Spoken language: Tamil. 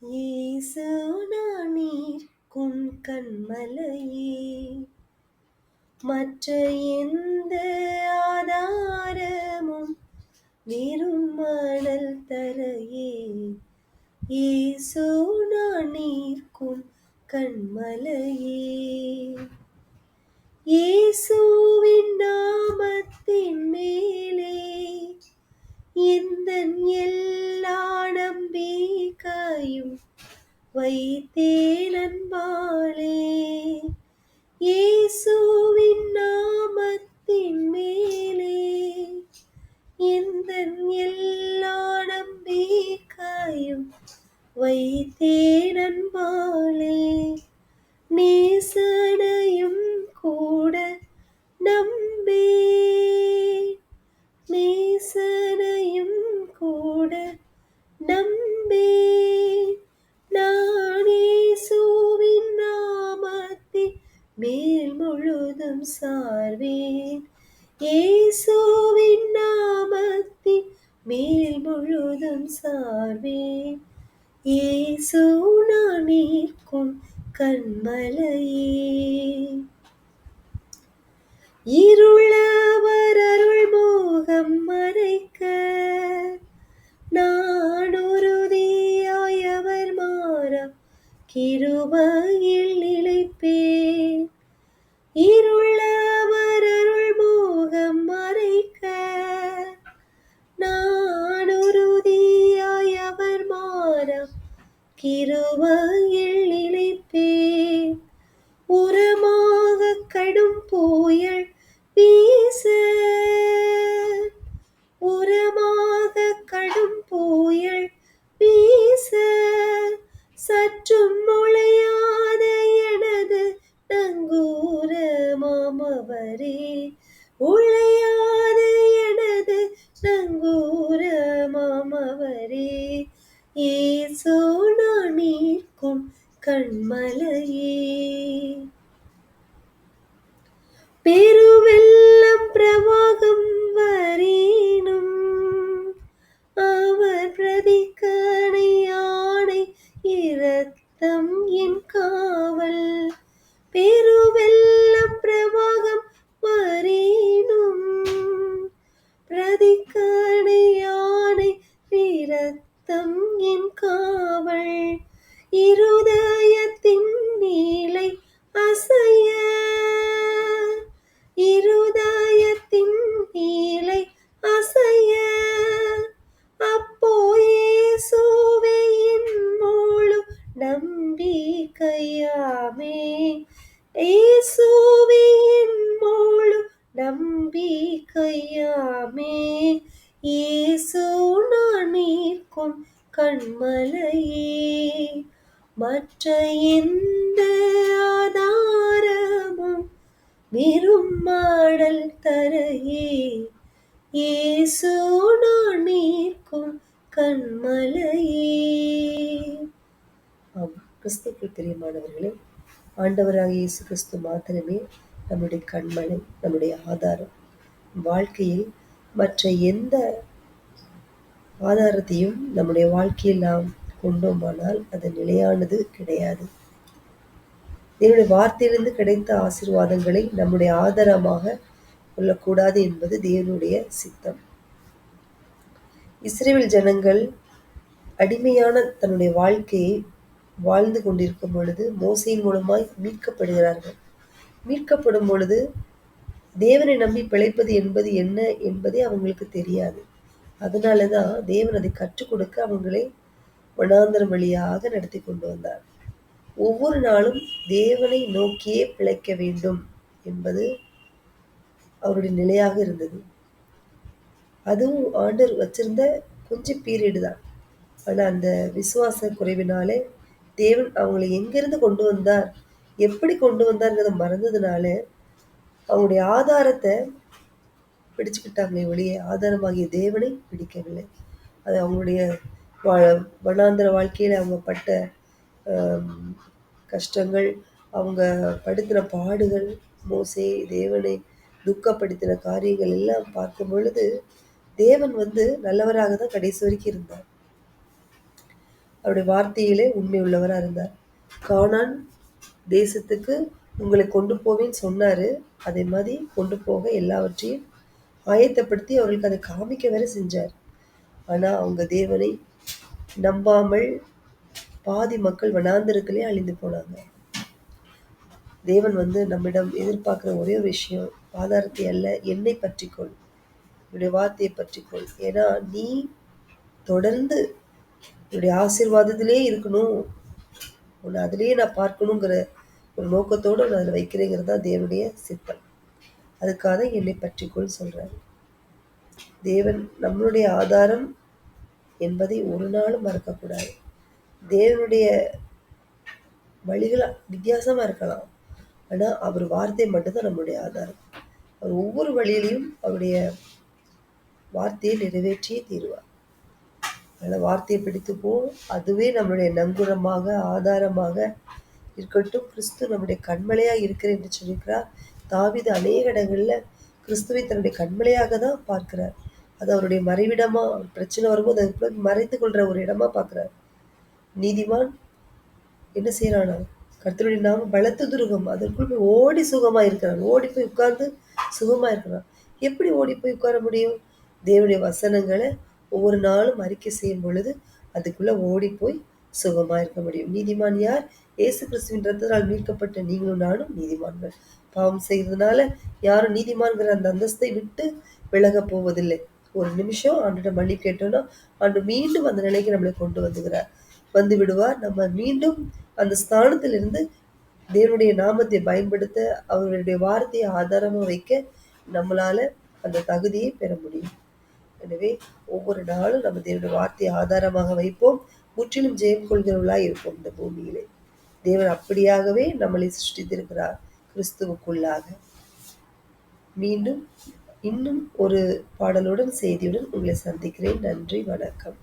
இயேசு நீர் குன் கண்மலையே, மற்ற எந்த ஆதாரமும் வெறும் மணல் தரையே. இயேசு நீர் குன் கண்மலையே, இயேசுவின் நாமத்தின் மேலே எந்தன் எல்லா நம்பிக்கையும் வைத்தேன் அன்பாலே. இயேசுவின் நாமத்தின் மேலே எந்தன் எல்லா நம்பிக்கையும் வைத்தேன் அன்பாலே. நேசனையும் கூட நம்பேன், நேசனையும் கூட நம்பேன். நான் இயேசுவின் நாமத்தின் மேல் முழுதும் சார்வேன், இயேசுவின் நாமத்தின் மேல் முழுதும் சார்வேன். இயேசு நான் நிற்கும் கண்மலையே, இருளவர் அருள்முகம் மறைக்க நான் உறுதியாய் அவர் மாறா கிருபையில் நிலைப்பேன். இருளவர் அருள்முகம் மறைக்க நான் உறுதியாய் அவர் மாறா கிருபையில் நிலைப்பேன். உரமாக கடும் புயல் வீச, உரமாக கடும் புயல் வீச சற்றும் முளையாத எனது நங்கூரமாம் அவரே. உளையாத எனது நங்கூரமாம் அவரே. இயேசு நான் நிற்கும் கண்மலையே, பெருவெள்ளம் பிரவாகம் வரேனும் அவர் பிரதிக்கனை யானை இரத்தம் என் காவல். பெருவெள்ளம் பிரவாகம் வரேனும் பிரதிக்கனை யானை இரத்தம் என் காவல். இருதயத்தின் நீலை அசைய, இருதயத்தின் நீலை அசைய அப்போ இயேசுவே என் முழு நம்பிக்கையாமே. இயேசுவே என் முழு நம்பிக்கையாமே. இயேசு நான் நிற்கும் கண்மலையே, மற்ற எந்த ஆதாரமும் வெறும் மணல் தரையே. இயேசு நான் நிற்கும் கண்மலையே. கிறிஸ்துவுக்குள் பிரியமானவர்களே, ஆண்டவராக இயேசு கிறிஸ்து மாத்திரமே நம்முடைய கண்மலை, நம்முடைய ஆதாரம். வாழ்க்கையில் மற்ற எந்த ஆதாரத்தையும் நம்முடைய வாழ்க்கையில் நாம் கொண்டோமானால் அது நிலையானது கிடையாது. தேவனுடைய வார்த்தையிலிருந்து கிடைத்த ஆசீர்வாதங்களை நம்முடைய ஆதாரமாக கொள்ளக்கூடாது என்பது தேவனுடைய சித்தம். இஸ்ரவேல் ஜனங்கள் அடிமையான தன்னுடைய வாழ்க்கையை வாழ்ந்து கொண்டிருக்கும் பொழுது மோசையின் மூலமாய் மீட்கப்படுகிறார்கள். மீட்கப்படும் பொழுது தேவனை நம்பி பிழைப்பது என்பது என்ன என்பதே அவங்களுக்கு தெரியாது. அதனாலதான் தேவன் அதை கற்றுக் கொடுக்க அவங்களை வனாந்தரம் வழியாக நடத்தி கொண்டு வந்தார். ஒவ்வொரு நாளும் தேவனை நோக்கியே பிழைக்க வேண்டும் என்பது அவருடைய நிலையாக இருந்தது. அதுவும் ஆண்டவர் வச்சிருந்த கொஞ்சம் பீரியடு தான். ஆனா அந்த விசுவாச குறைவினாலே தேவன் அவங்களை எங்கிருந்து கொண்டு வந்தார், எப்படி கொண்டு வந்தார்ங்கிறத மறந்ததுனால அவங்களுடைய ஆதாரத்தை பிடிச்சுக்கிட்டாங்களே ஒழிய ஆதாரமாகிய தேவனை பிடிக்கவில்லை. அது அவங்களுடைய வனாந்தர வாழ்க்கையில அவங்க பட்ட கஷ்டங்கள், அவங்க படுத்தின பாடுகள், மோசே தேவனை துக்கப்படுத்தின காரியங்கள் எல்லாம் பார்க்கும் பொழுது தேவன் நல்லவராக தான் கடைசி வரைக்கும் இருந்தார். அவருடைய வார்த்தையிலே உண்மை உள்ளவரா இருந்தார். கானான் தேசத்துக்கு உங்களை கொண்டு போவேன்னு சொன்னாரு. அதே மாதிரி கொண்டு போக எல்லாவற்றையும் ஆயத்தப்படுத்தி அவர்களுக்கு அதை காமிக்க வேற செஞ்சார். ஆனா அவங்க தேவனை நம்பாமல் பாதி மக்கள் வனாந்திரத்திலே அழிந்து போனாங்க. தேவன் நம்மிடம் எதிர்பார்க்கிற ஒரே ஒரு விஷயம், ஆதாரத்தை அல்ல, என்னை பற்றிக்கொள், என்னுடைய வார்த்தையை பற்றிக்கொள். ஏன்னா நீ தொடர்ந்து என்னுடைய ஆசீர்வாதத்திலே இருக்கணும், உன்னை அதிலேயே நான் பார்க்கணுங்கிற ஒரு நோக்கத்தோடு நான் அதில் வைக்கிறேங்கிறது தான் தேவனுடைய சித்தம். அதுக்காக என்னை பற்றிக்கொள் சொல்றாரு. தேவன் நம்மளுடைய ஆதாரம் என்பதை ஒரு நாளும் மறக்கக்கூடாது. தேவனுடைய வழிகள் வித்தியாசமா இருக்கலாம், ஆனா அவர் வார்த்தை மட்டும்தான் நம்மளுடைய ஆதாரம். அவர் ஒவ்வொரு வழியிலையும் அவருடைய வார்த்தையை நிறைவேற்றியே தீருவார். அதனால வார்த்தையை பிடித்துப்போம். அதுவே நம்மளுடைய நங்குரமாக ஆதாரமாக இருக்கட்டும். கிறிஸ்து நம்முடைய கண்மலையா இருக்கிற என்று சொல்லியிருக்கிறார். தாவீது அநேக இடங்கள்ல கிறிஸ்துவை தன்னுடைய கண்மலையாக தான் பார்க்கிறார். அது அவருடைய மறைவிடமா, பிரச்சனை வரும்போது அதுக்குள்ள மறைத்து கொள்ற ஒரு இடமா பார்க்கிறார். நீதிமான் என்ன செய்யறானா, கர்த்தருடைய நாமம் பலத்த துருகம், அதற்குள் போய் ஓடி சுகமா இருக்கிறான். ஓடி போய் உட்கார்ந்து சுகமா இருக்கிறான். எப்படி ஓடி போய் உட்கார முடியும்? தேவனுடைய வசனங்களை ஒவ்வொரு நாளும் அறிக்கை செய்யும் பொழுது அதுக்குள்ள ஓடி போய் சுகமா இருக்க முடியும். நீதிமான் யார்? இயேசு கிறிஸ்துவின் ரத்தத்தால் மீட்கப்பட்ட நீங்களும் நானும் நீதிமான்கள். பாவம் செய்யறதுனால யாரும் நீதிமான்கிற அந்த அந்தஸ்தை விட்டு விலக போவதில்லை. ஒரு நிமிஷம் ஆண்டுகிட்ட மன்னிப்பு கேட்டோம்னா ஆண்டு மீண்டும் அந்த நிலைக்கு நம்மளை கொண்டு வந்து விடுவார். நம்ம மீண்டும் அந்த ஸ்தானத்திலிருந்து தேவனுடைய நாமத்தை பயன்படுத்த, அவர்களுடைய வார்த்தையை ஆதாரமா வைக்க நம்மளால அந்த தகுதியை பெற முடியும். எனவே ஒவ்வொரு நாளும் நம்ம தேவனுடைய வார்த்தையை ஆதாரமாக வைப்போம். முற்றிலும் ஜெயம் கொள்கிறவர்களாய் இருப்போம். இந்த பூமியிலே தேவன் அப்படியாகவே நம்மளை சிருஷ்டித்திருக்கிறார் கிறிஸ்துவுக்குள்ளாக. மீண்டும் இன்னும் ஒரு பாடலுடன் செய்தியுடன் உங்களை சந்திக்கிறேன். நன்றி, வணக்கம்.